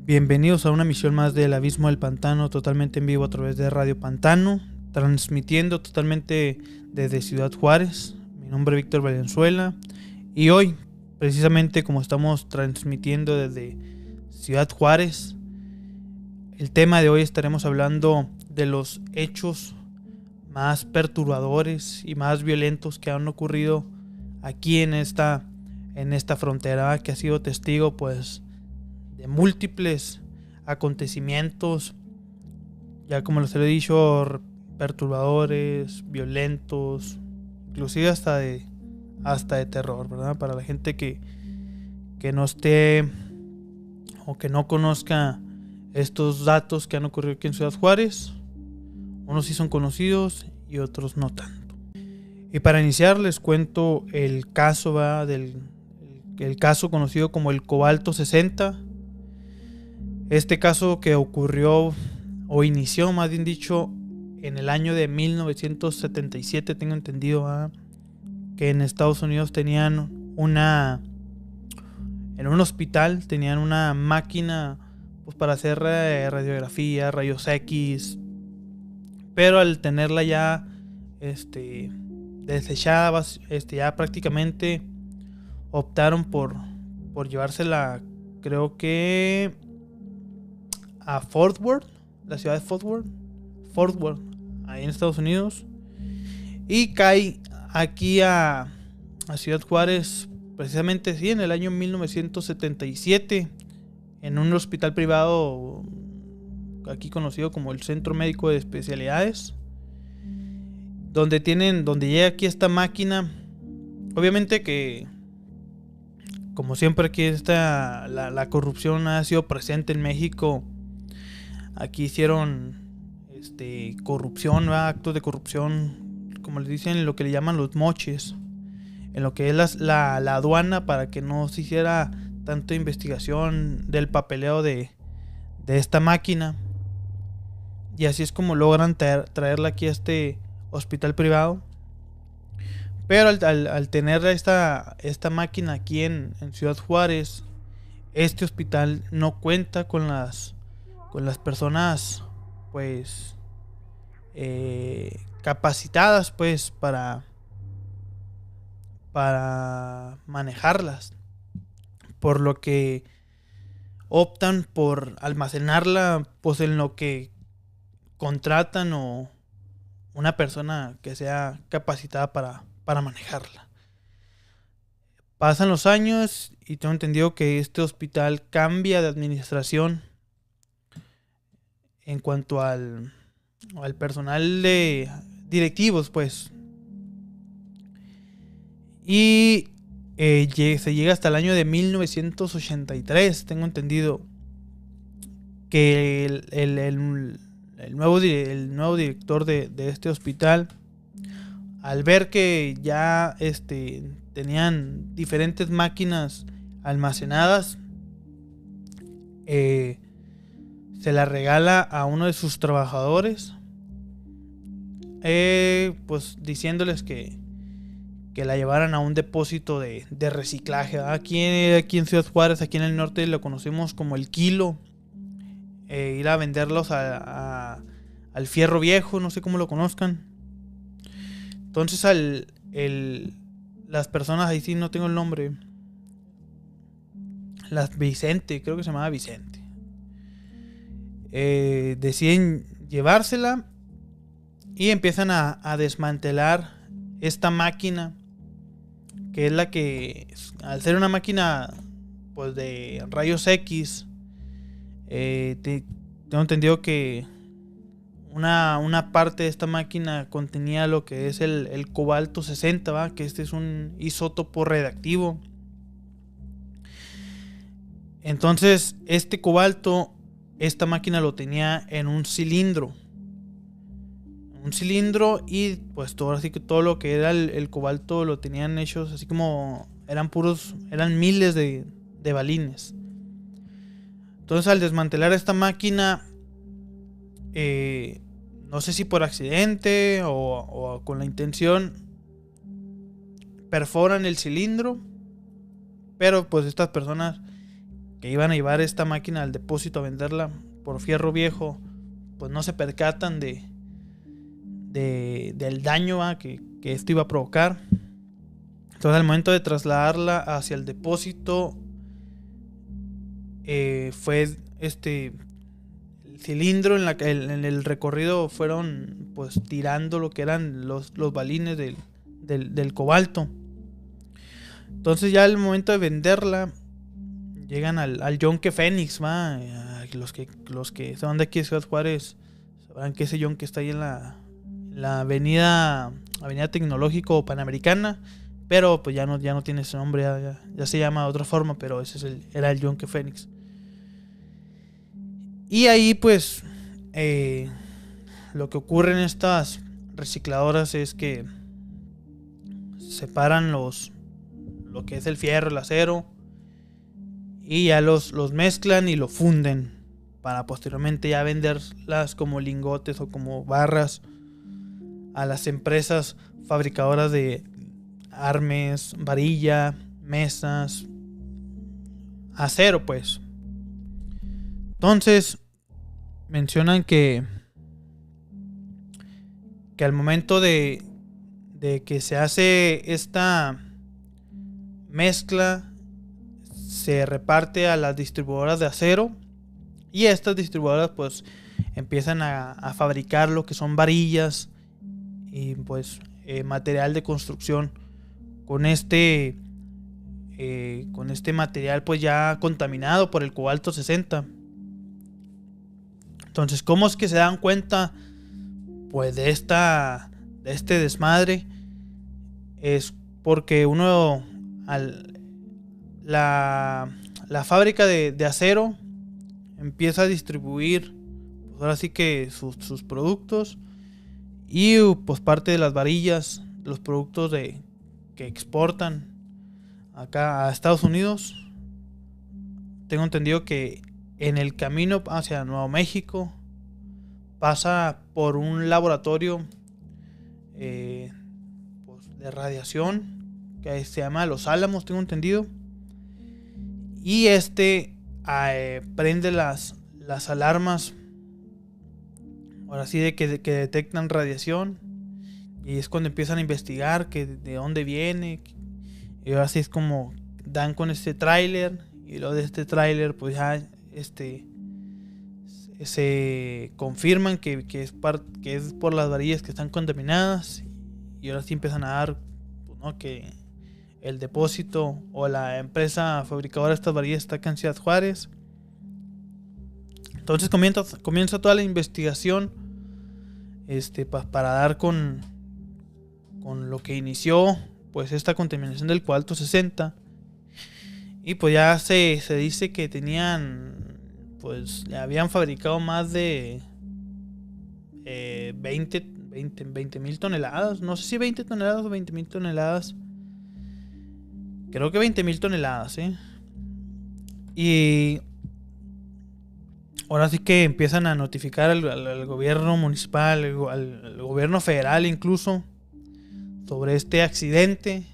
Bienvenidos a una emisión más del Abismo del Pantano, totalmente en vivo a través de Radio Pantano, transmitiendo totalmente desde Ciudad Juárez. Mi nombre es Víctor Valenzuela y hoy, precisamente como estamos transmitiendo desde Ciudad Juárez, el tema de hoy estaremos hablando de los hechos más perturbadores y más violentos que han ocurrido aquí en esta frontera, que ha sido testigo pues de múltiples acontecimientos, ya como les he dicho, perturbadores, violentos, inclusive hasta de terror, ¿verdad? Para la gente que no esté o que no conozca estos datos que han ocurrido aquí en Ciudad Juárez, unos sí son conocidos y otros no tanto. Y para iniciar les cuento el caso, ¿verdad? El caso conocido como el Cobalto 60. Este caso que ocurrió o inició, más bien dicho, en el año de 1977, tengo entendido, que en Estados Unidos tenían en un hospital tenían una máquina pues para hacer radiografía, rayos X, pero al tenerla ya desechada, ya prácticamente optaron por llevársela, creo que a Fort Worth, la ciudad de Fort Worth, ahí en Estados Unidos, y cae aquí a Ciudad Juárez, precisamente sí, en el año 1977, en un hospital privado aquí conocido como el Centro Médico de Especialidades, donde llega aquí esta máquina. Obviamente que, como siempre, aquí la corrupción ha sido presente en México. Aquí hicieron corrupción, actos de corrupción, como les dicen, lo que le llaman los moches, en lo que es la aduana, para que no se hiciera tanta investigación del papeleo de esta máquina. Y así es como logran traerla aquí a este hospital privado. Pero al tener esta máquina aquí en Ciudad Juárez, este hospital no cuenta con las personas pues capacitadas pues para manejarlas, por lo que optan por almacenarla pues en lo que contratan o una persona que sea capacitada para manejarla. Pasan los años y tengo entendido que este hospital cambia de administración en cuanto al personal de directivos, pues. Y se llega hasta el año de 1983, tengo entendido, que el nuevo director de este hospital, al ver que ya tenían diferentes máquinas almacenadas, se la regala a uno de sus trabajadores, pues diciéndoles que la llevaran a un depósito de reciclaje. Aquí en Ciudad Juárez, aquí en el norte, lo conocemos como el Kilo. Ir a venderlos al Fierro Viejo, no sé cómo lo conozcan. Entonces las personas, ahí sí no tengo el nombre, Vicente, creo que se llamaba Vicente, deciden llevársela y empiezan a desmantelar esta máquina, que es la que, al ser una máquina pues de rayos X, tengo entendido que una parte de esta máquina contenía lo que es el cobalto 60, ¿va? Que este es un isótopo radiactivo. Entonces este cobalto, esta máquina lo tenía en un cilindro, y pues así que todo lo que era el cobalto lo tenían hechos así como eran miles de balines. Entonces, al desmantelar esta máquina, no sé si por accidente o con la intención, perforan el cilindro. Pero pues estas personas que iban a llevar esta máquina al depósito a venderla por fierro viejo, pues no se percatan del daño que esto iba a provocar. Entonces, al momento de trasladarla hacia el depósito, fue el cilindro en el recorrido, fueron pues tirando lo que eran los balines del cobalto. Entonces, ya al momento de venderla, llegan al Yonke Fénix, ¿va? Los que son de aquí de Ciudad Juárez sabrán que ese Yonke está ahí en la avenida Tecnológico Panamericana, pero pues ya no tiene ese nombre, ya se llama de otra forma, pero ese era el Yonke Fénix. Y ahí pues lo que ocurre en estas recicladoras es que separan lo que es el fierro, el acero, y ya los mezclan y lo funden para posteriormente ya venderlas como lingotes o como barras a las empresas fabricadoras de armes, varilla, mesas, acero, pues. Entonces mencionan que al momento de que se hace esta mezcla, se reparte a las distribuidoras de acero, y estas distribuidoras pues empiezan a fabricar lo que son varillas y pues material de construcción con este material pues ya contaminado por el cobalto 60. Entonces, ¿cómo es que se dan cuenta pues de este desmadre? Es porque la fábrica de acero empieza a distribuir pues ahora sí que sus productos, y pues parte de las varillas, los productos que exportan acá a Estados Unidos. Tengo entendido que en el camino hacia Nuevo México pasa por un laboratorio pues de radiación que se llama Los Álamos, tengo entendido, y prende las alarmas, ahora sí, de que detectan radiación, y es cuando empiezan a investigar que de dónde viene, y ahora sí es como dan con este tráiler, y luego de este tráiler pues ya se confirman que es por las varillas que están contaminadas, y ahora sí empiezan a dar pues, ¿no? que el depósito o la empresa fabricadora de estas varillas está acá en Ciudad Juárez. Entonces comienza toda la investigación para dar con lo que inició pues esta contaminación del cobalto 60. Y pues ya se dice que pues habían fabricado más de 20,000 toneladas. No sé si 20 toneladas o 20,000 toneladas. Creo que 20,000 toneladas, Y ahora sí que empiezan a notificar al gobierno municipal, al gobierno federal incluso, sobre este accidente.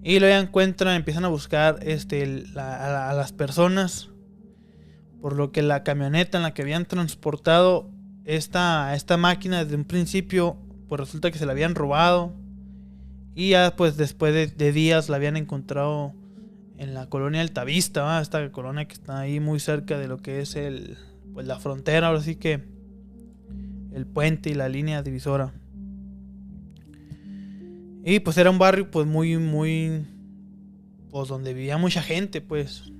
Y luego empiezan a buscar a las personas, por lo que la camioneta en la que habían transportado esta máquina desde un principio, pues resulta que se la habían robado, y ya pues después de días la habían encontrado en la colonia Altavista, ¿va? Esta colonia que está ahí muy cerca de lo que es pues la frontera, ahora sí que el puente y la línea divisora. Y pues era un barrio pues muy pues donde vivía mucha gente, pues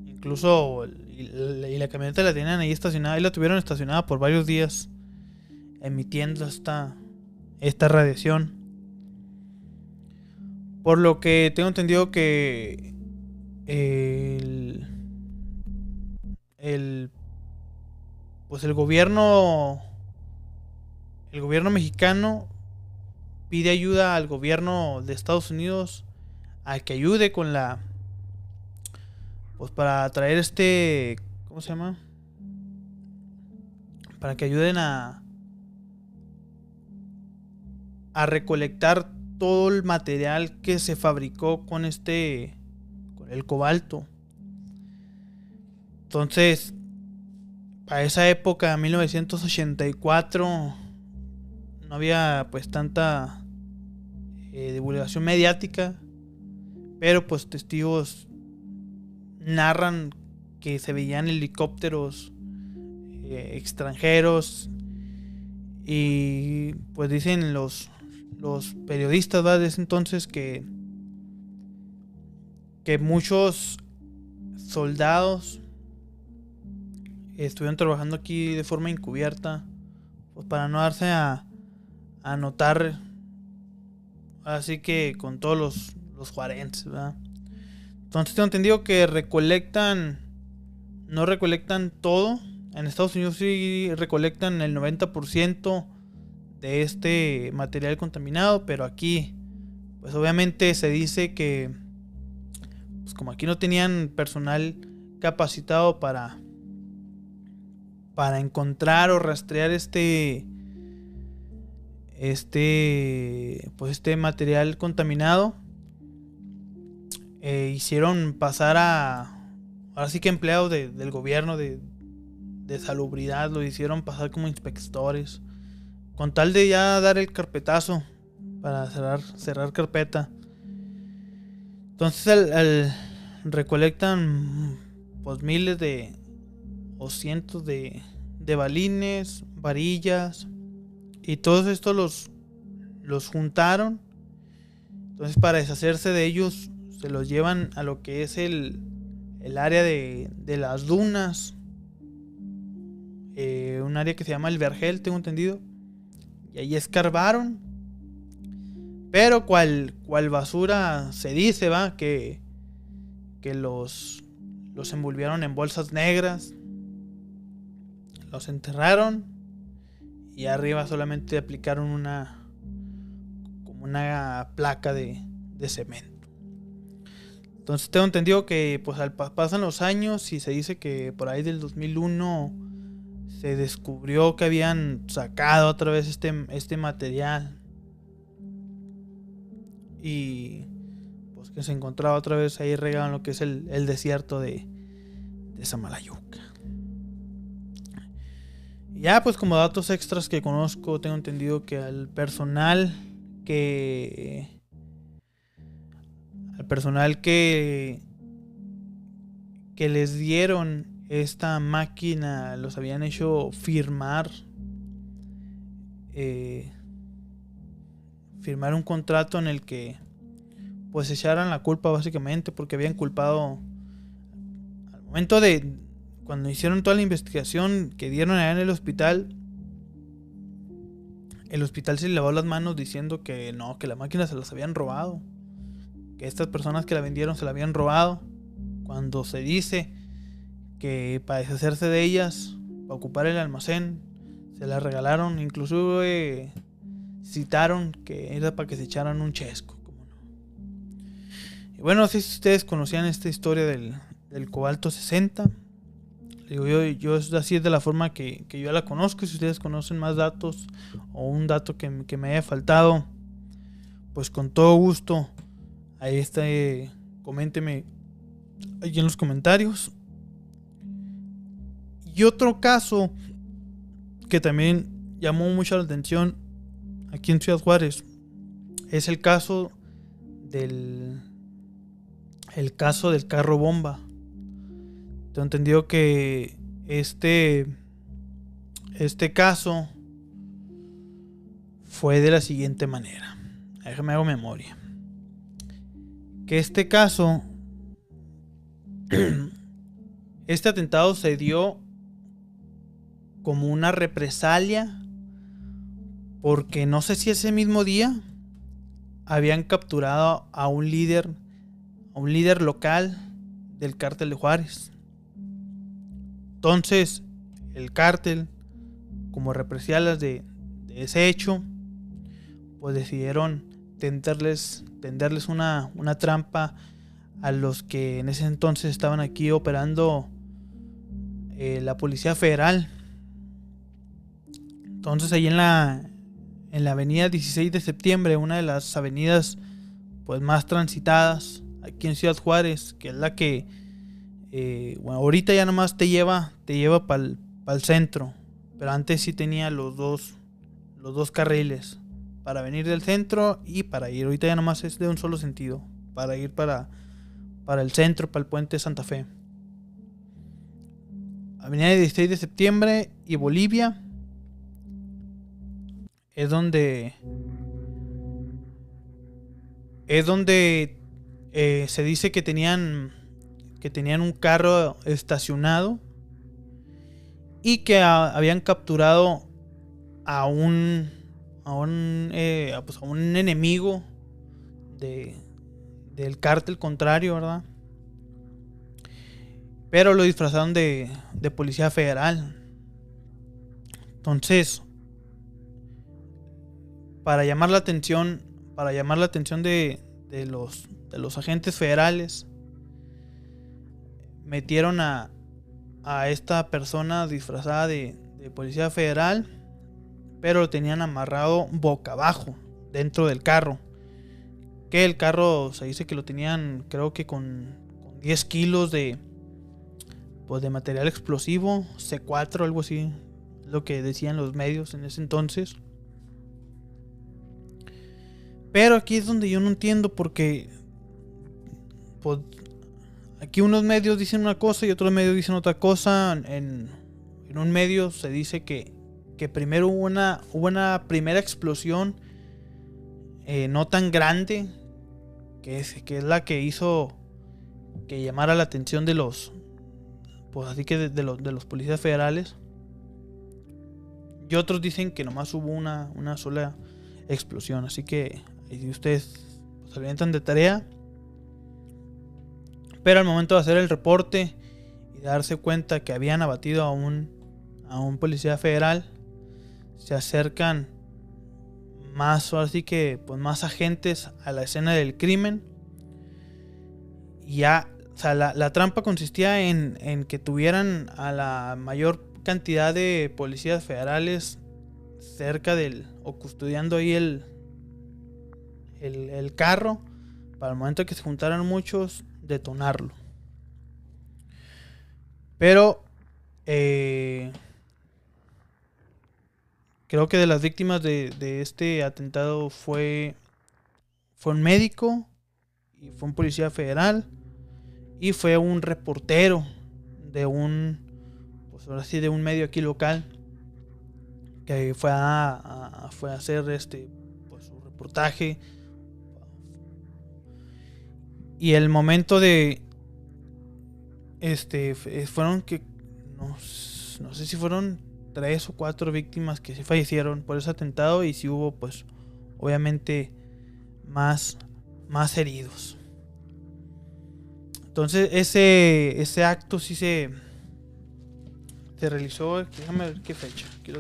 incluso y la camioneta la tenían ahí estacionada, y la tuvieron estacionada por varios días, emitiendo esta radiación. Por lo que tengo entendido que pues el gobierno mexicano pide ayuda al gobierno de Estados Unidos a que ayude con pues para traer ¿cómo se llama? Para que ayuden a recolectar todo el material que se fabricó con el cobalto. Entonces, para esa época, 1984, no había pues tanta divulgación mediática, pero pues testigos narran que se veían helicópteros extranjeros, y pues dicen los periodistas, ¿verdad?, de ese entonces que muchos soldados estuvieron trabajando aquí de forma encubierta, pues para no darse a notar, así que con todos los juarenses, ¿verdad? Entonces tengo entendido que no recolectan todo. En Estados Unidos sí recolectan el 90% de este material contaminado, pero aquí, pues obviamente se dice que, pues como aquí no tenían personal capacitado para encontrar o rastrear este material contaminado, hicieron pasar ahora sí que empleados del gobierno de salubridad, lo hicieron pasar como inspectores, con tal de ya dar el carpetazo para cerrar carpeta. Entonces recolectan pues miles o cientos de balines, varillas, y todos estos los juntaron. Entonces, para deshacerse de ellos, se los llevan a lo que es el área de las dunas, un área que se llama el Vergel, tengo entendido, y ahí escarbaron, pero cual basura se dice, va, que los envolvieron en bolsas negras, los enterraron, y arriba solamente aplicaron una placa de cemento. Entonces tengo entendido que pues pasan los años, y se dice que por ahí del 2001 se descubrió que habían sacado otra vez este material, y pues que se encontraba otra vez ahí regado en lo que es el desierto de Samalayuca. Y ya pues como datos extras que conozco, tengo entendido que al personal que les dieron esta máquina, los habían hecho firmar un contrato en el que pues echaran la culpa, básicamente, porque habían culpado al momento de cuando hicieron toda la investigación que dieron allá en el hospital se lavó las manos diciendo que no, que la máquina se las habían robado, que estas personas que la vendieron se la habían robado, cuando se dice que para deshacerse de ellas, para ocupar el almacén, se las regalaron. Incluso citaron que era para que se echaran un chesco, como no. Y bueno, no sé si ustedes conocían esta historia del cobalto 60. Digo, yo así es de la forma que yo la conozco. Si ustedes conocen más datos o un dato que me haya faltado, pues con todo gusto ahí está, coménteme ahí en los comentarios. Y otro caso que también llamó mucho la atención aquí en Ciudad Juárez es el caso del carro bomba. Tengo entendido que este caso fue de la siguiente manera. Déjame hago memoria. Que este caso, este atentado se dio como una represalia, porque no sé si ese mismo día habían capturado a un líder local del cártel de Juárez. Entonces, el cártel, como represalias de ese hecho, pues decidieron tenderles una trampa a los que en ese entonces estaban aquí operando la Policía Federal. Entonces, ahí en la avenida 16 de septiembre, una de las avenidas pues más transitadas aquí en Ciudad Juárez, que es la que Bueno, ahorita ya nomás te lleva para el centro, pero antes sí tenía los dos carriles para venir del centro y para ir. Ahorita ya nomás es de un solo sentido, para ir para el centro, para el puente de Santa Fe. Avenida 16 de septiembre y Bolivia es donde se dice que tenían un carro estacionado y que habían capturado a un enemigo del cártel contrario, ¿verdad? Pero lo disfrazaron de policía federal. Entonces, para llamar la atención de los agentes federales, metieron a esta persona disfrazada de policía federal, pero lo tenían amarrado boca abajo dentro del carro. Que el carro se dice que lo tenían, creo que con 10 kilos de material explosivo, C4, algo así, lo que decían los medios en ese entonces. Pero aquí es donde yo no entiendo, porque pues, aquí unos medios dicen una cosa y otros medios dicen otra cosa. En un medio se dice que primero hubo una primera explosión no tan grande, que es la que hizo que llamara la atención de los, pues así que de los policías federales. Y otros dicen que nomás hubo una sola explosión. Así que si ustedes se alimentan de tarea. Pero al momento de hacer el reporte y darse cuenta que habían abatido a un policía federal, se acercan más, ahora sí que pues más agentes a la escena del crimen. Y ya, o sea, la trampa consistía en que tuvieran a la mayor cantidad de policías federales cerca o custodiando ahí el carro, para el momento que se juntaran muchos, detonarlo. Pero creo que de las víctimas de este atentado fue un médico, y fue un policía federal, y fue un reportero de pues ahora sí, de un medio aquí local, que fue a hacer pues, su reportaje. Y el momento de fueron que no sé si fueron 3 o 4 víctimas que sí fallecieron por ese atentado, y sí hubo pues obviamente más heridos. Entonces ese acto sí se realizó. Déjame ver qué fecha, por qué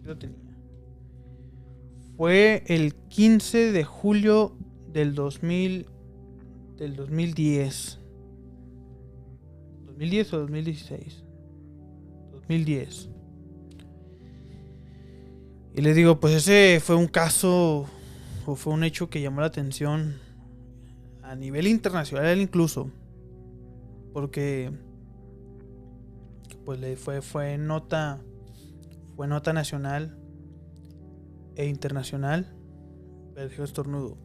lo tenía. Fue el 15 de julio del 2010. ¿2010 o 2016? 2010. Y les digo, pues ese fue un caso, o fue un hecho que llamó la atención a nivel internacional incluso, porque pues fue nota nacional e internacional. Pero dijo estornudo.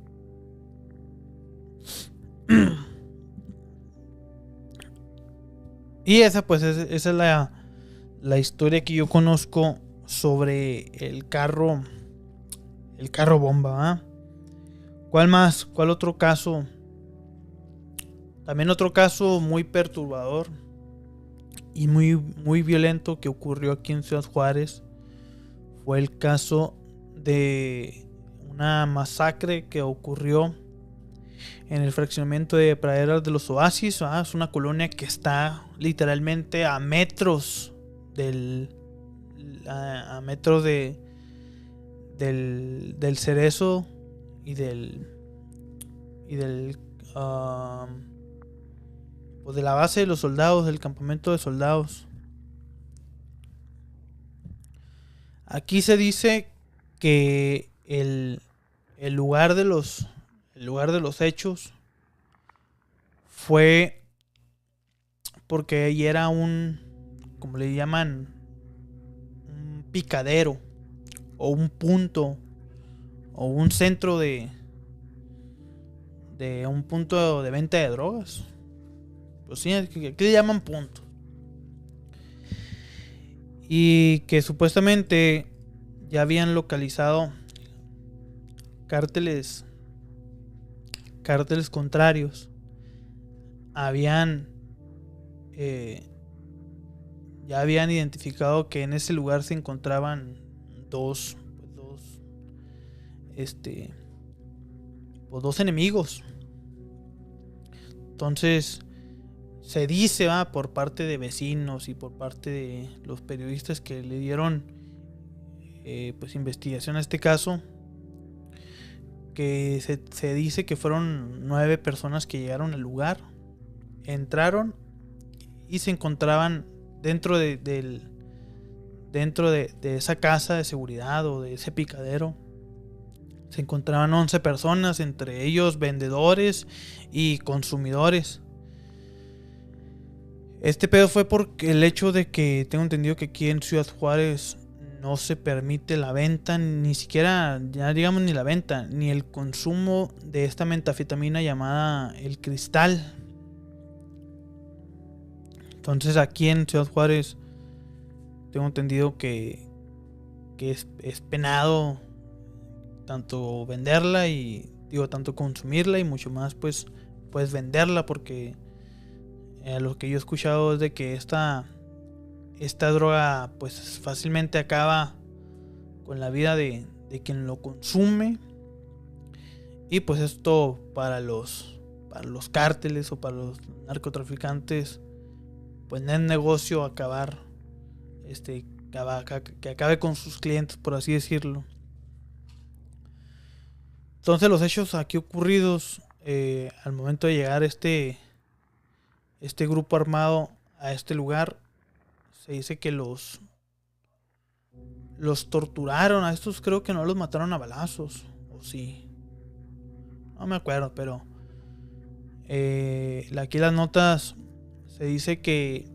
Y esa es la historia que yo conozco sobre el carro bomba, ¿eh? ¿Cuál más? ¿Cuál otro caso? También otro caso muy perturbador y muy violento que ocurrió aquí en Ciudad Juárez fue el caso de una masacre que ocurrió en el fraccionamiento de Praderas de los Oasis. Es una colonia que está literalmente a metros del Cerezo y del pues de la base de los soldados, del campamento de soldados. Aquí se dice que el lugar de los hechos fue porque ahí era un, como le llaman, un picadero o un punto o un centro de un punto de venta de drogas. Pues sí, aquí le llaman punto. Y que supuestamente ya habían localizado cárteles contrarios. Ya habían identificado que en ese lugar se encontraban dos enemigos. Entonces se dice, por parte de vecinos y por parte de los periodistas que le dieron pues investigación a este caso, que se dice que fueron 9 personas que llegaron al lugar, entraron y se encontraban dentro de esa casa de seguridad o de ese picadero. Se encontraban 11 personas, entre ellos vendedores y consumidores. Este pedo fue porque el hecho de que tengo entendido que aquí en Ciudad Juárez no se permite la venta, ni siquiera, ya digamos, ni la venta, ni el consumo de esta metanfetamina llamada el cristal. Entonces aquí en Ciudad Juárez tengo entendido que es penado tanto venderla y tanto consumirla y mucho más pues venderla, porque lo que yo he escuchado es de que esta droga pues fácilmente acaba con la vida de quien lo consume, y pues esto para los cárteles o para los narcotraficantes pues no es negocio acabar que acabe con sus clientes, por así decirlo. Entonces los hechos aquí ocurridos al momento de llegar este grupo armado a este lugar, se dice que los torturaron. A estos creo que no los mataron a balazos, o sí, no me acuerdo, pero aquí las notas se dice que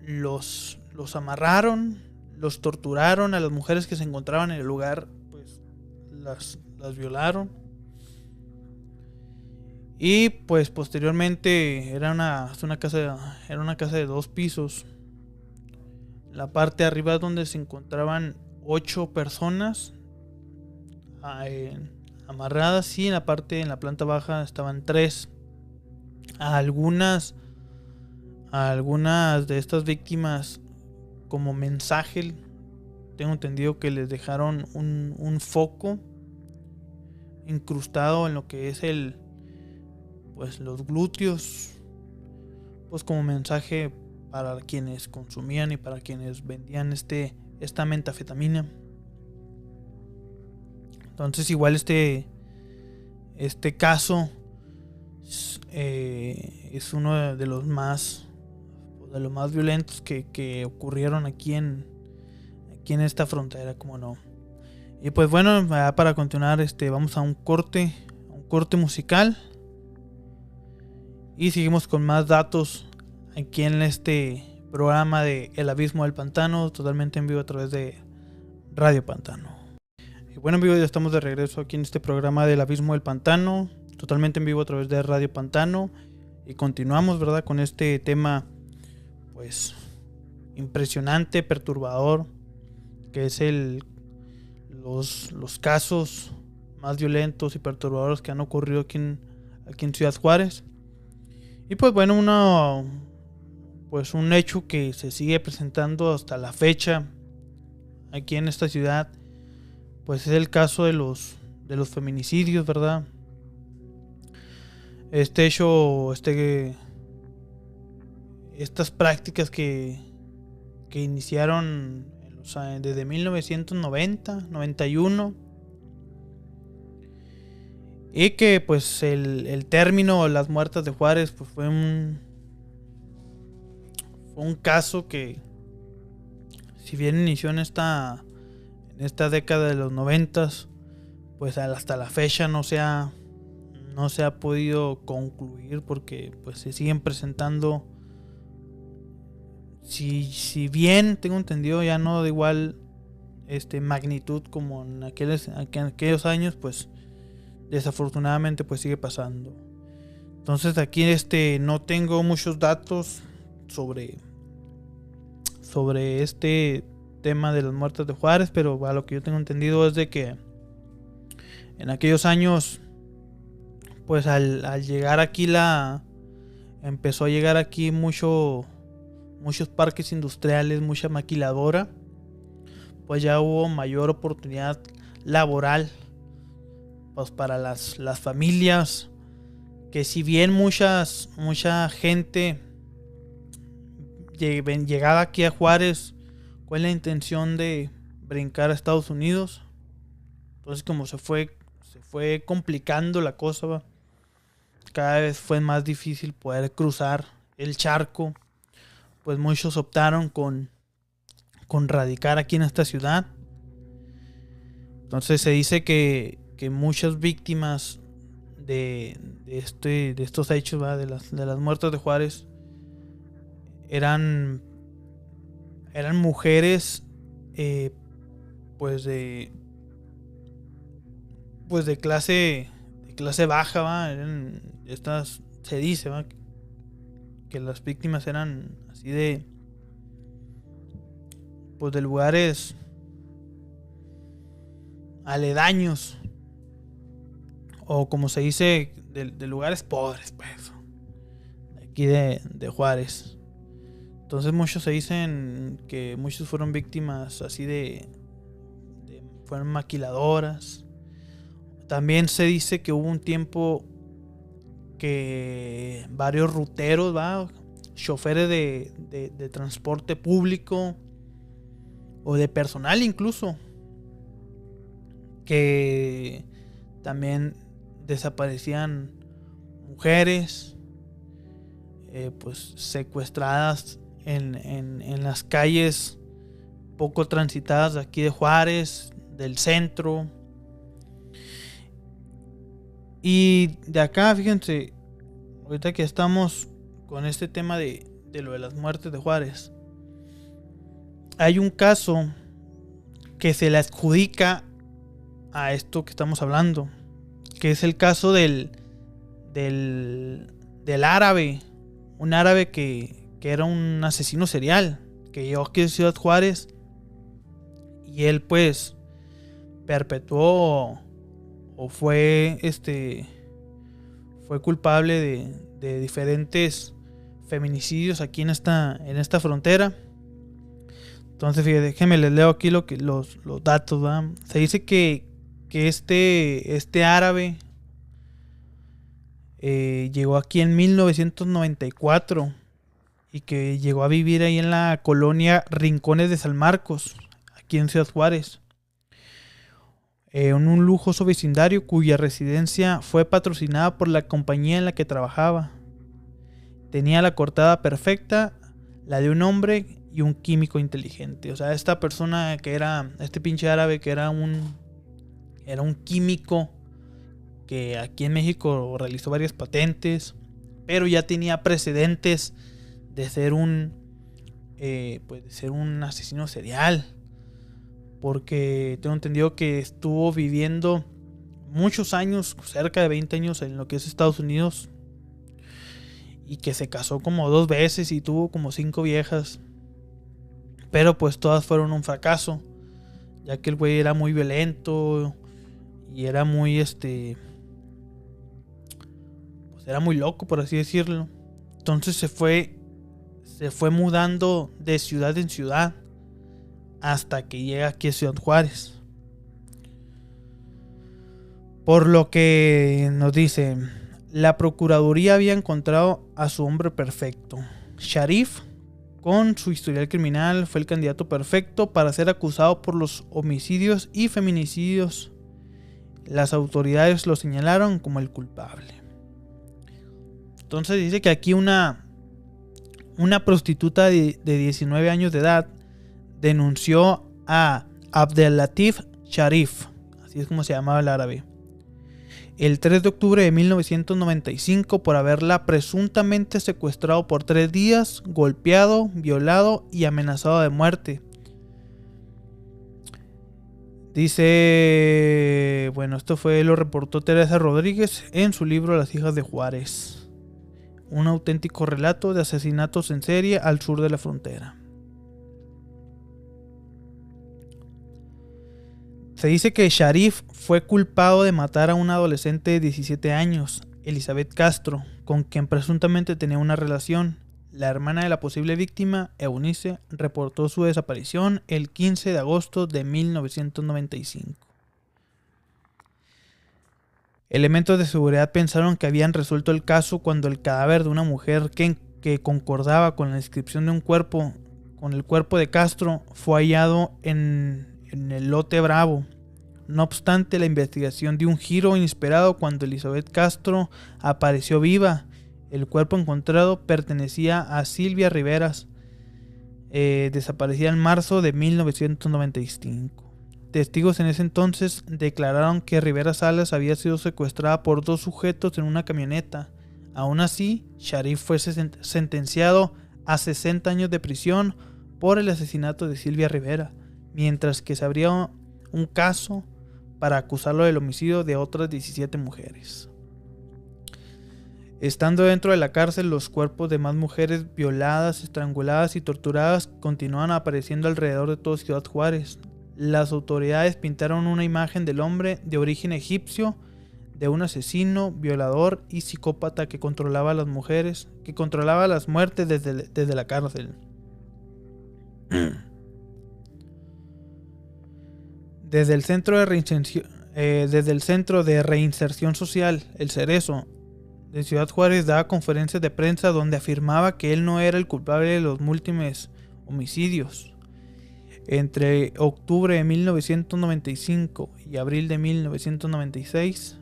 los amarraron, los torturaron. A las mujeres que se encontraban en el lugar pues las violaron, y pues posteriormente era una casa de 2 pisos. La parte de arriba donde se encontraban 8 personas amarradas, y en la planta baja estaban 3. Algunas de estas víctimas, como mensaje, tengo entendido que les dejaron un foco incrustado en lo que es los glúteos, pues como mensaje para quienes consumían y para quienes vendían esta metanfetamina. Entonces igual este caso es uno de los más violentos que ocurrieron aquí en esta frontera, como no. Y pues bueno, para continuar vamos a un corte musical, y seguimos con más datos aquí en este programa de El Abismo del Pantano, totalmente en vivo a través de Radio Pantano. Y bueno, amigos, ya estamos de regreso aquí en este programa del Abismo del Pantano, totalmente en vivo a través de Radio Pantano, y continuamos, ¿verdad?, con este tema pues impresionante, perturbador, que es los casos más violentos y perturbadores que han ocurrido aquí en Ciudad Juárez. Y pues bueno, un hecho que se sigue presentando hasta la fecha aquí en esta ciudad, pues es el caso de los feminicidios, ¿verdad? Este hecho, estas prácticas que iniciaron desde 1990, 91, y que pues el término Las Muertas de Juárez pues fue un caso que, si bien inició en esta década de los 90s, pues hasta la fecha no se ha podido concluir, porque pues se siguen presentando si bien tengo entendido ya no de igual magnitud como en aquellos años, pues desafortunadamente pues sigue pasando. Entonces aquí no tengo muchos datos sobre este tema de las muertes de Juárez, pero a lo que yo tengo entendido es de que en aquellos años, pues al llegar aquí empezó a llegar aquí muchos parques industriales, mucha maquiladora, pues ya hubo mayor oportunidad laboral pues para las familias, que si bien mucha gente llegaba aquí a Juárez con la intención de brincar a Estados Unidos, entonces como se fue complicando la cosa, ¿va? Cada vez fue más difícil poder cruzar el charco, pues muchos optaron con radicar aquí en esta ciudad. Entonces se dice que muchas víctimas de estos hechos, ¿va? de las muertes de Juárez eran mujeres pues de clase baja, ¿va? Se dice, ¿va? que las víctimas eran así de lugares aledaños, o como se dice, de lugares pobres, pues, aquí de Juárez. Entonces muchos se dicen que muchos fueron víctimas así fueron maquiladoras. También se dice que hubo un tiempo que varios ruteros, ¿va? Choferes de transporte público o de personal incluso, que también desaparecían mujeres pues secuestradas en las calles poco transitadas de aquí de Juárez, del centro. Y de acá, fíjense, ahorita que estamos con este tema de lo de las muertes de Juárez, hay un caso que se le adjudica a esto que estamos hablando, que es el caso del árabe, un árabe que era un asesino serial, que llegó aquí a Ciudad Juárez, y él pues perpetuó o fue culpable de diferentes feminicidios aquí en esta frontera. Entonces, fíjate, déjenme les leo aquí los datos, ¿va? Se dice que este árabe llegó aquí en 1994 y que llegó a vivir ahí en la colonia Rincones de San Marcos, aquí en Ciudad Juárez, en un lujoso vecindario cuya residencia fue patrocinada por la compañía en la que trabajaba. Tenía la cortada perfecta, la de un hombre y un químico inteligente. O sea, esta persona que era, este pinche árabe que era un químico que aquí en México realizó varias patentes, pero ya tenía precedentes de ser un asesino serial, porque tengo entendido que estuvo viviendo muchos años, cerca de 20 años en lo que es Estados Unidos, y que se casó como 2 veces y tuvo como 5 viejas, pero pues todas fueron un fracaso, ya que el güey era muy violento y era muy pues era muy loco, por así decirlo. Entonces se fue mudando de ciudad en ciudad hasta que llega aquí a Ciudad Juárez. Por lo que nos dice, la Procuraduría había encontrado a su hombre perfecto. Sharif, con su historial criminal, fue el candidato perfecto para ser acusado por los homicidios y feminicidios. Las autoridades lo señalaron como el culpable. Entonces dice que aquí una prostituta de 19 años de edad denunció a Abdelatif Sharif, así es como se llamaba el árabe, el 3 de octubre de 1995 por haberla presuntamente secuestrado por 3 días, golpeado, violado y amenazado de muerte. Dice, bueno, esto lo reportó Teresa Rodríguez en su libro Las hijas de Juárez. Un auténtico relato de asesinatos en serie al sur de la frontera. Se dice que Sharif fue culpado de matar a una adolescente de 17 años, Elizabeth Castro, con quien presuntamente tenía una relación. La hermana de la posible víctima, Eunice, reportó su desaparición el 15 de agosto de 1995. Elementos de seguridad pensaron que habían resuelto el caso cuando el cadáver de una mujer que concordaba con la descripción de un cuerpo, con el cuerpo de Castro, fue hallado en el lote Bravo. No obstante, la investigación dio un giro inesperado cuando Elizabeth Castro apareció viva. El cuerpo encontrado pertenecía a Silvia Riveras, desaparecida en marzo de 1995. Testigos en ese entonces declararon que Rivera Salas había sido secuestrada por 2 sujetos en una camioneta. Aún así, Sharif fue sentenciado a 60 años de prisión por el asesinato de Silvia Rivera, mientras que se abría un caso para acusarlo del homicidio de otras 17 mujeres. Estando dentro de la cárcel, los cuerpos de más mujeres violadas, estranguladas y torturadas continuaban apareciendo alrededor de toda Ciudad Juárez. Las autoridades pintaron una imagen del hombre de origen egipcio, de un asesino, violador y psicópata que controlaba a las mujeres, que controlaba las muertes desde la cárcel. Desde el Centro de Reinserción Social, el Cerezo, de Ciudad Juárez, daba conferencias de prensa donde afirmaba que él no era el culpable de los múltiples homicidios. Entre octubre de 1995 y abril de 1996,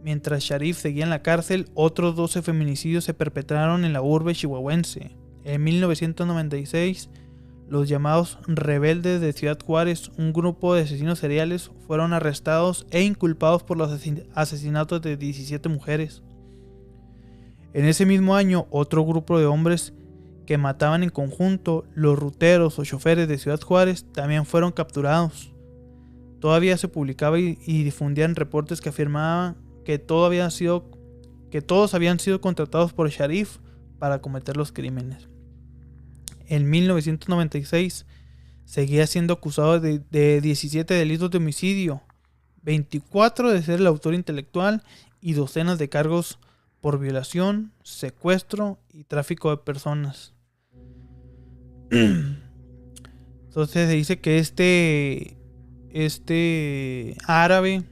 mientras Sharif seguía en la cárcel, otros 12 feminicidios se perpetraron en la urbe chihuahuense. En 1996, los llamados rebeldes de Ciudad Juárez, un grupo de asesinos seriales, fueron arrestados e inculpados por los asesinatos de 17 mujeres. En ese mismo año, otro grupo de hombres que mataban en conjunto, los ruteros o choferes de Ciudad Juárez, también fueron capturados. Todavía se publicaba y difundían reportes que afirmaban que todos habían sido contratados por Sharif para cometer los crímenes. En 1996 seguía siendo acusado de 17 delitos de homicidio, 24 de ser el autor intelectual y docenas de cargos por violación, secuestro y tráfico de personas. Entonces se dice que este árabe,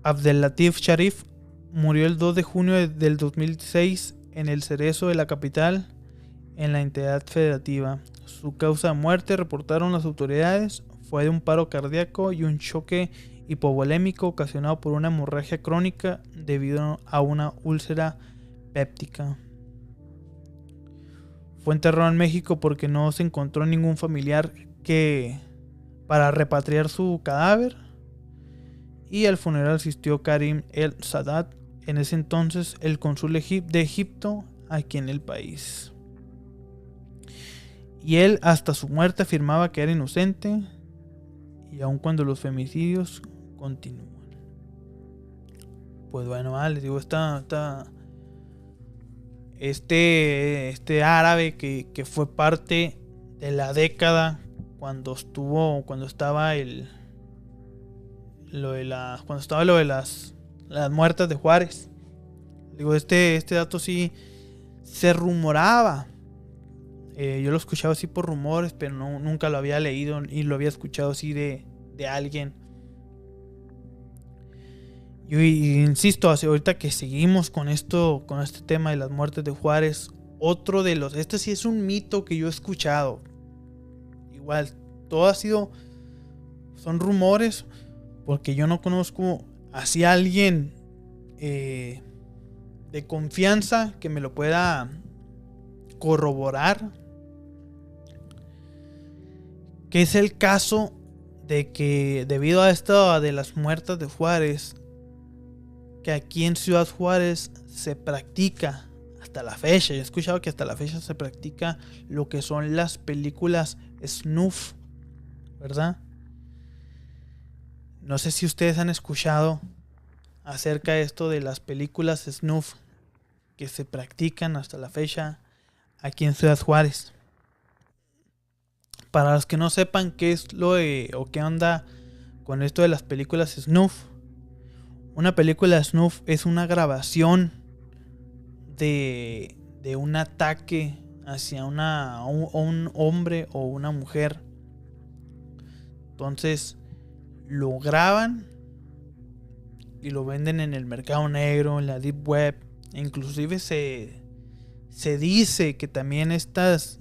Abdellatif Sharif, murió el 2 de junio del 2006 en el Cerezo de la capital, en la entidad federativa. Su causa de muerte, reportaron las autoridades, fue de un paro cardíaco y un choque hipovolémico ocasionado por una hemorragia crónica debido a una úlcera péptica. Fue enterrado en México porque no se encontró ningún familiar para repatriar su cadáver, y al funeral asistió Karim El Sadat, en ese entonces el cónsul de Egipto aquí en el país. Y él hasta su muerte afirmaba que era inocente, y aun cuando los femicidios continúan. Pues bueno, les digo, este árabe que fue parte de la década cuando estaba lo de las muertas de Juárez. Digo, este dato sí se rumoraba. Yo lo escuchaba así por rumores, pero nunca lo había leído y lo había escuchado así de alguien. Yo insisto, ahorita que seguimos con este tema de las muertes de Juárez, este sí es un mito que yo he escuchado. Igual, son rumores, porque yo no conozco así a alguien de confianza que me lo pueda corroborar. Que es el caso de que debido a esto de las muertes de Juárez, que aquí en Ciudad Juárez se practica hasta la fecha. Yo he escuchado que hasta la fecha se practica lo que son las películas snuff, ¿verdad? No sé si ustedes han escuchado acerca de esto de las películas snuff que se practican hasta la fecha aquí en Ciudad Juárez. Para los que no sepan qué es lo de, o qué onda con esto de las películas snuff, una película snuff es una grabación de un ataque hacia un hombre o una mujer. Entonces lo graban y lo venden en el mercado negro, en la deep web. Inclusive se dice que también estas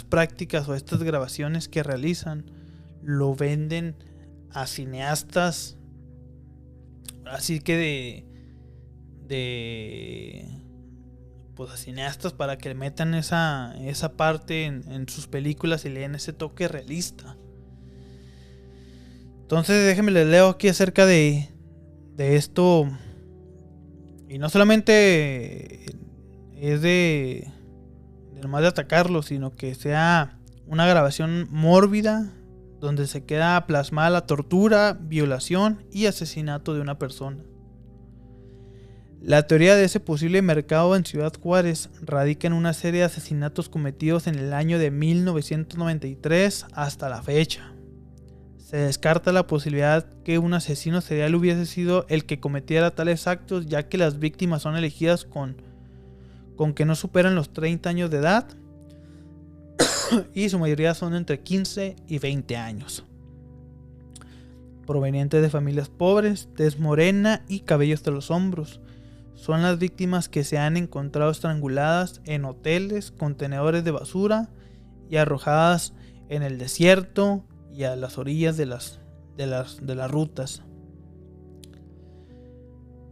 prácticas o estas grabaciones que realizan lo venden a cineastas, así que pues a cineastas, para que metan esa parte en sus películas y le den ese toque realista. Entonces déjenme les leo aquí acerca de esto. Y no solamente es de nomás de atacarlo, sino que sea una grabación mórbida donde se queda plasmada la tortura, violación y asesinato de una persona. La teoría de ese posible mercado en Ciudad Juárez radica en una serie de asesinatos cometidos en el año de 1993 hasta la fecha. Se descarta la posibilidad que un asesino serial hubiese sido el que cometiera tales actos, ya que las víctimas son elegidas con que no superan los 30 años de edad y su mayoría son entre 15 y 20 años. Provenientes de familias pobres, tez morena y cabello hasta los hombros. Son las víctimas que se han encontrado estranguladas en hoteles, contenedores de basura y arrojadas en el desierto y a las orillas de las rutas.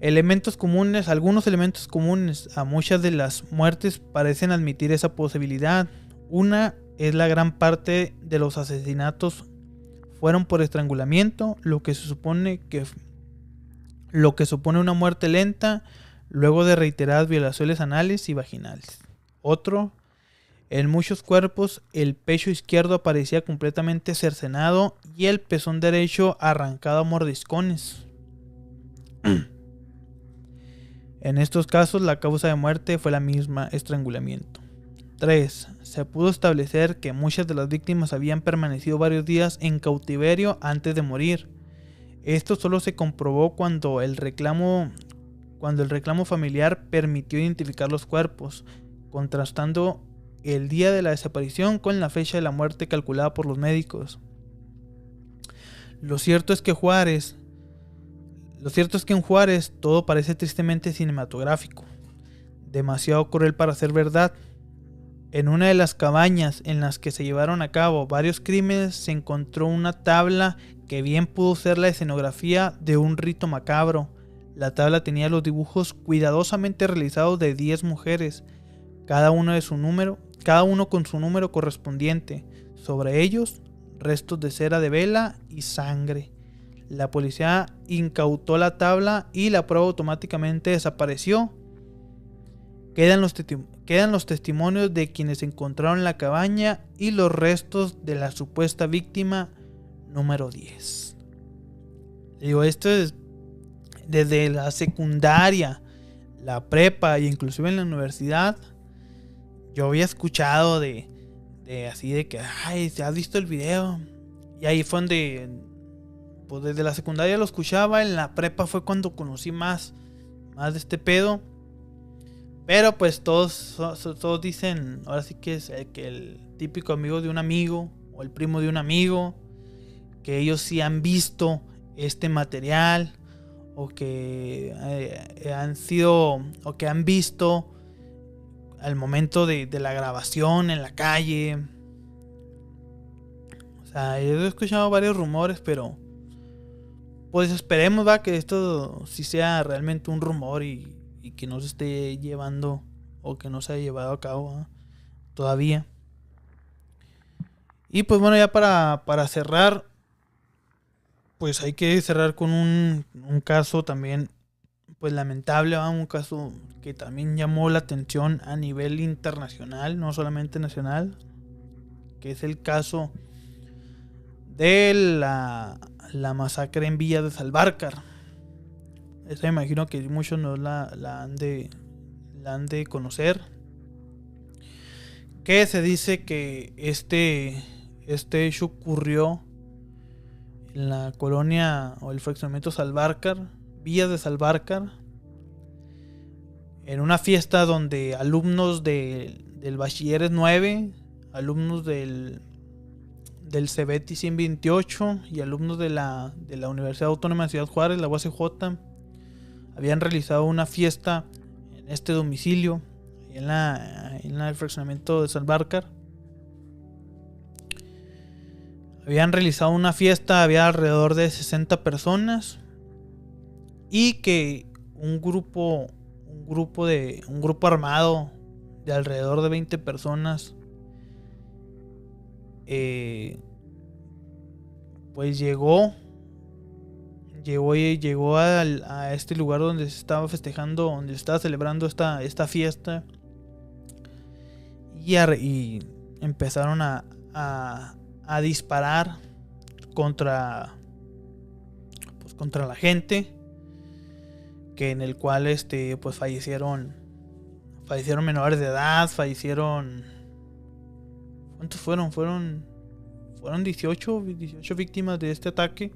Algunos elementos comunes a muchas de las muertes parecen admitir esa posibilidad. Una es la gran parte de los asesinatos fueron por estrangulamiento, lo que supone una muerte lenta luego de reiteradas violaciones anales y vaginales. Otro, en muchos cuerpos el pecho izquierdo aparecía completamente cercenado y el pezón derecho arrancado a mordiscones. En estos casos la causa de muerte fue la misma, estrangulamiento. 3. Se pudo establecer que muchas de las víctimas habían permanecido varios días en cautiverio antes de morir. Esto solo se comprobó cuando el reclamo familiar permitió identificar los cuerpos, contrastando el día de la desaparición con la fecha de la muerte calculada por los médicos. Lo cierto es que en Juárez todo parece tristemente cinematográfico, demasiado cruel para ser verdad. En una de las cabañas en las que se llevaron a cabo varios crímenes se encontró una tabla que bien pudo ser la escenografía de un rito macabro. La tabla tenía los dibujos cuidadosamente realizados de 10 mujeres, cada uno con su número correspondiente. Sobre ellos, restos de cera de vela y sangre. La policía incautó la tabla y la prueba automáticamente desapareció. Quedan los testimonios de quienes encontraron la cabaña y los restos de la supuesta víctima número 10. Digo, esto es desde la secundaria, la prepa e inclusive en la universidad. Yo había escuchado de así de que, ay, ¿te has visto el video? Y ahí fue donde, pues desde la secundaria lo escuchaba. En la prepa fue cuando conocí más de este pedo. Pero pues todos dicen, ahora sí que es el típico amigo de un amigo o el primo de un amigo, que ellos sí han visto este material o que han visto al momento de la grabación en la calle. O sea, yo he escuchado varios rumores, pero pues esperemos que esto sí sea realmente un rumor y que no se esté llevando o que no se haya llevado a cabo todavía. Y pues bueno, ya para cerrar, pues hay que cerrar con un caso también pues lamentable, un caso que también llamó la atención a nivel internacional, no solamente nacional, que es el caso de la masacre en Villa de Salvarcar. Esa me imagino que muchos no la han de conocer. Que se dice que este hecho ocurrió en la colonia o el fraccionamiento Salvarcar, Villa de Salvarcar, en una fiesta donde alumnos del Bachilleres 9, alumnos del CEBETI 128 y alumnos de la Universidad Autónoma de Ciudad Juárez, la UACJ, habían realizado una fiesta en este domicilio, en el fraccionamiento de Salvarcar. Habían realizado una fiesta, había alrededor de 60 personas, y que un grupo armado de alrededor de 20 personas pues llegó a este lugar donde se estaba festejando, donde se estaba celebrando esta fiesta, y empezaron a disparar contra la gente, que en el cual pues fallecieron menores de edad, ¿cuántos fueron? Fueron 18 víctimas de este ataque.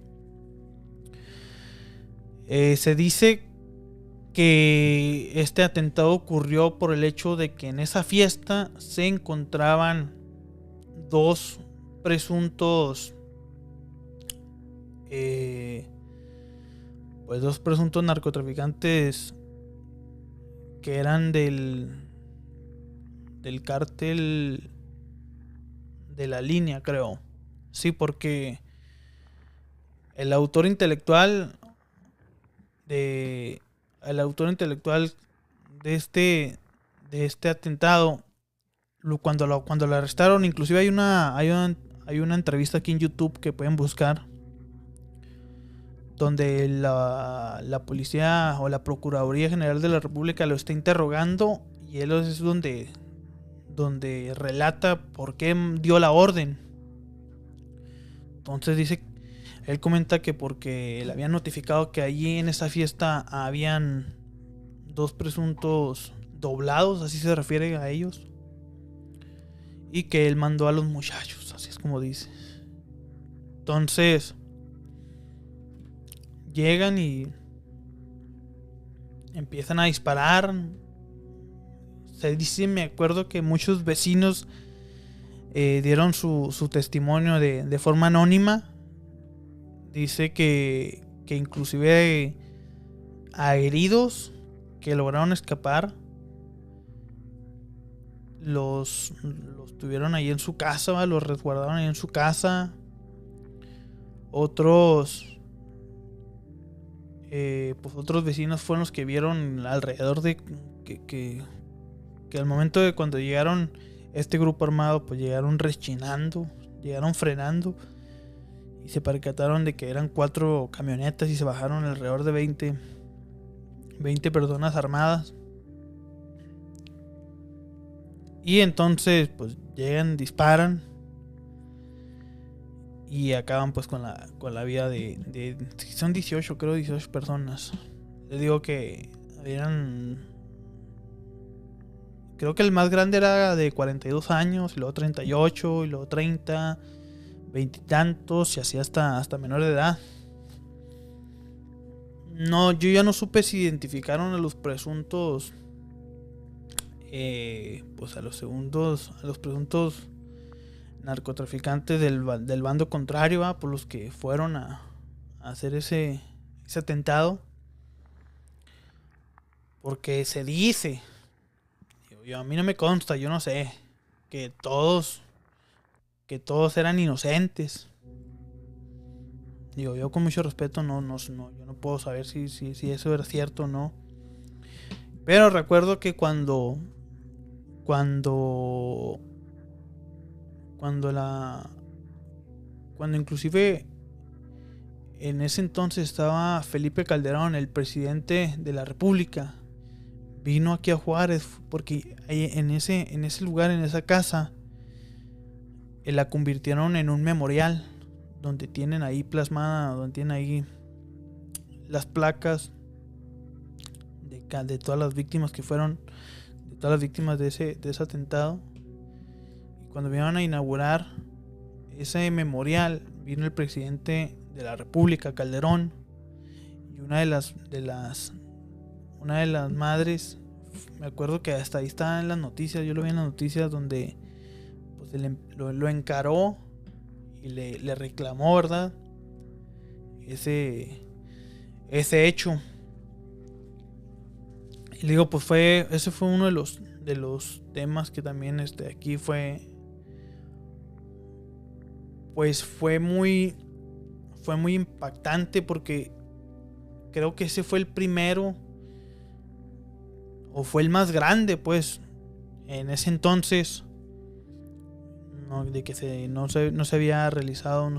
Se dice que este atentado ocurrió por el hecho de que en esa fiesta se encontraban dos presuntos narcotraficantes que eran del cártel de la línea, creo. Sí, porque el autor intelectual de este atentado, cuando lo arrestaron, inclusive hay una entrevista aquí en YouTube que pueden buscar, donde la policía o la Procuraduría General de la República lo está interrogando, y él es donde relata por qué dio la orden. Entonces él comenta que porque le habían notificado que allí en esa fiesta habían dos presuntos doblados, así se refiere a ellos, y que él mandó a los muchachos, así es como dice. Entonces llegan y empiezan a disparar. Se dice, me acuerdo que muchos vecinos dieron su testimonio de forma anónima. Dice que inclusive a heridos que lograron escapar los tuvieron ahí en su casa, los resguardaron ahí en su casa. Otros vecinos fueron los que vieron alrededor de que al momento de cuando llegaron este grupo armado, pues llegaron rechinando, llegaron frenando, y se percataron de que eran 4 camionetas y se bajaron alrededor de 20 personas armadas. Y entonces pues llegan, disparan y acaban pues con la vida de son 18 personas. Les digo que creo que el más grande era de 42 años, y luego 38, y luego 30, 20 y tantos, y así hasta menor de edad. No, yo ya no supe si identificaron a los presuntos pues a los presuntos narcotraficantes del bando contrario, por los que fueron a hacer ese atentado, porque se dice, a mí no me consta, yo no sé, que todos eran inocentes. Yo con mucho respeto no, yo no puedo saber si eso era cierto o no. Pero recuerdo que cuando inclusive en ese entonces estaba Felipe Calderón, el presidente de la República. Vino aquí a Juárez porque ahí en ese lugar, en esa casa, la convirtieron en un memorial donde tienen ahí plasmada, donde tienen ahí las placas de todas las víctimas que fueron, de todas las víctimas de ese atentado. Y cuando vinieron a inaugurar ese memorial, vino el presidente de la República, Calderón, y una de las madres, me acuerdo que hasta ahí está en las noticias, yo lo vi en las noticias, donde pues lo encaró y le reclamó, ¿verdad?, ese hecho. Y le digo, pues ese fue uno de los temas que también aquí fue muy impactante, porque creo que ese fue el primero, o fue el más grande, pues, en ese entonces, de que no se había realizado, no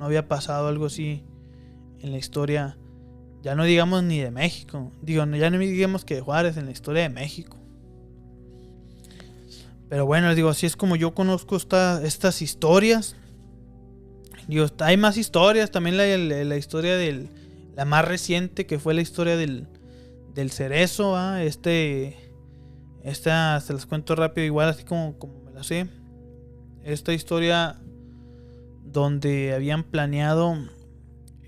había pasado algo así en la historia, ya no digamos ni de México, ya no digamos que de Juárez, en la historia de México. Pero bueno, les digo, así es como yo conozco estas historias. Digo, hay más historias, también la historia la más reciente, que fue la historia del Cerezo, ¿eh? Esta se las cuento rápido, igual así como me la sé. Esta historia donde habían planeado,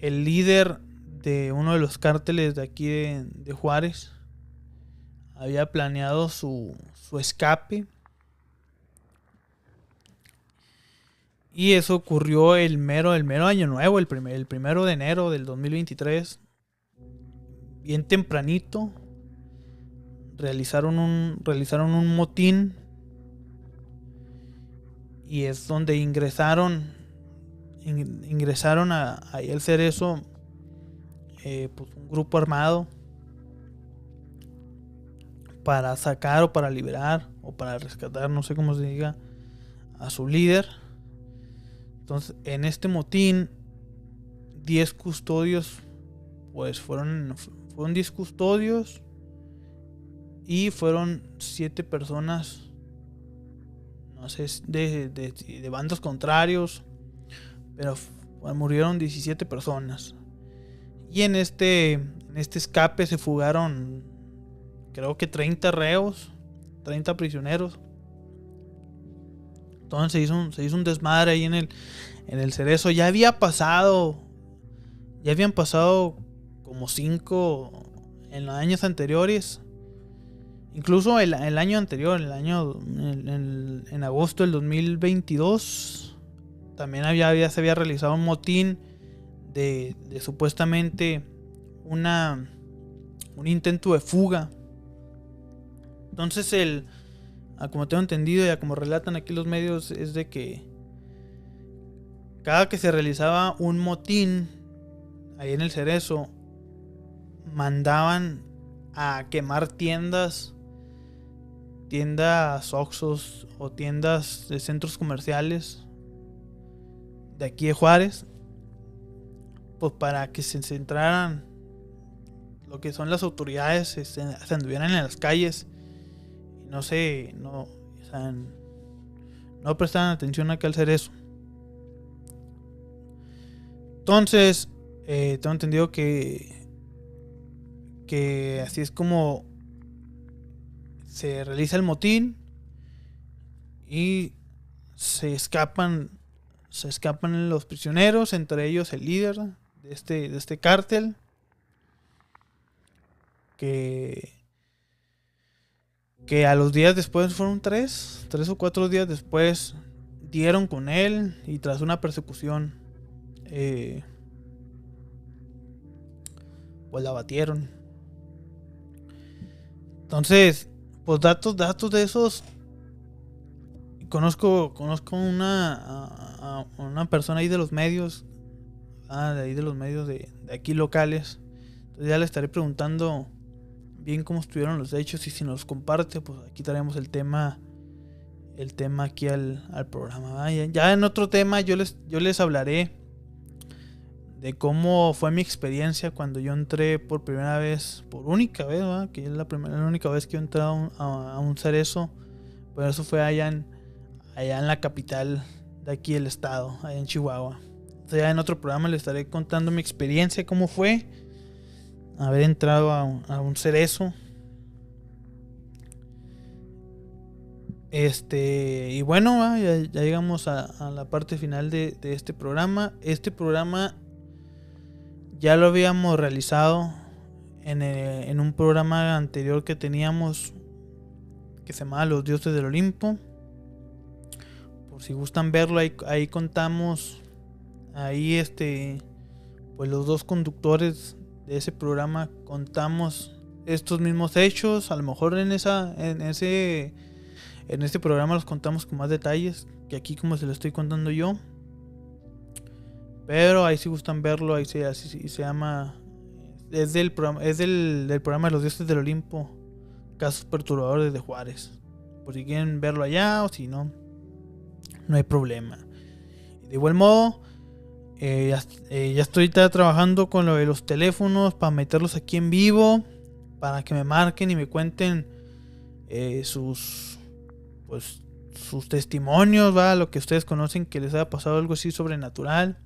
el líder de uno de los cárteles de aquí de Juárez había planeado su escape. Y eso ocurrió el mero año nuevo, el primero de enero del 2023. Bien tempranito realizaron un motín, y es donde ingresaron ahí al Cerezo, pues un grupo armado, para sacar o para liberar o para rescatar, no sé cómo se diga, a su líder. Entonces, en este motín, 10 custodios, pues fueron 10 custodios, y fueron 7 personas, no sé, de bandos contrarios, pero murieron 17 personas. Y en este escape se fugaron, creo que 30 reos, 30 prisioneros. Entonces se hizo un desmadre ahí en el Cerezo. Ya habían pasado como 5 en los años anteriores. Incluso el año anterior, en agosto del 2022, también se había realizado un motín de supuestamente un intento de fuga. Entonces como tengo entendido, ya como relatan aquí los medios, es de que cada que se realizaba un motín ahí en el Cerezo, mandaban a quemar tiendas Oxxos o tiendas de centros comerciales de aquí de Juárez, pues para que se centraran lo que son las autoridades, se anduvieran en las calles y no prestaban atención acá al Cerezo. Entonces, tengo entendido que así es como se realiza el motín, y se escapan los prisioneros, entre ellos el líder de este cártel, que a los días después, fueron 3 o 4 días después, dieron con él, y tras una persecución, pues la abatieron. Entonces, pues datos de esos. Conozco a una persona ahí de los medios, de aquí locales. Entonces ya le estaré preguntando bien cómo estuvieron los hechos, y si nos comparte, pues aquí traemos el tema aquí al programa. Ya en otro tema yo les hablaré de cómo fue mi experiencia cuando yo entré por primera vez, por única vez, ¿verdad? Que es la única vez que yo he entrado a un cerezo. Pero eso fue allá en la capital de aquí del estado, allá en Chihuahua. Entonces ya en otro programa les estaré contando mi experiencia, cómo fue haber entrado a un cerezo. Y bueno, ya llegamos a la parte final de este programa. Este programa ya lo habíamos realizado en un programa anterior que teníamos, que se llamaba Los Dioses del Olimpo. Por si gustan verlo, ahí contamos, ahí pues los dos conductores de ese programa contamos estos mismos hechos. A lo mejor en este programa los contamos con más detalles que aquí como se lo estoy contando yo. Pero ahí si gustan verlo, ahí se llama, es del programa de Los Dioses del Olimpo, Casos Perturbadores de Juárez. Por si quieren verlo allá o si no, no hay problema. De igual modo, ya estoy trabajando con lo de los teléfonos para meterlos aquí en vivo, para que me marquen y me cuenten sus testimonios, ¿va? Lo que ustedes conocen que les haya pasado algo así sobrenatural.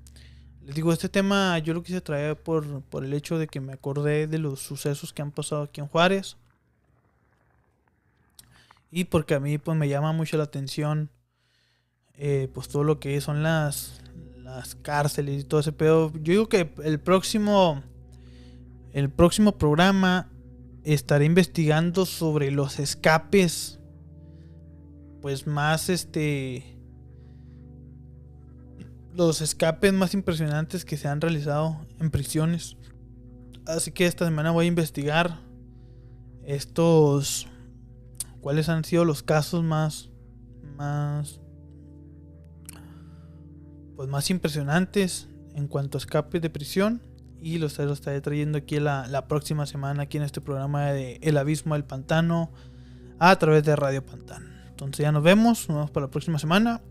Les digo, este tema yo lo quise traer por el hecho de que me acordé de los sucesos que han pasado aquí en Juárez. Y porque a mí pues me llama mucho la atención pues todo lo que son las cárceles y todo ese pedo. Yo digo que el próximo programa estaré investigando sobre los escapes pues más los escapes más impresionantes que se han realizado en prisiones. Así que esta semana voy a investigar cuáles han sido los casos más impresionantes en cuanto a escapes de prisión, y los estaré trayendo aquí la próxima semana aquí en este programa de El Abismo del Pantano a través de Radio Pantano. Entonces ya nos vemos para la próxima semana.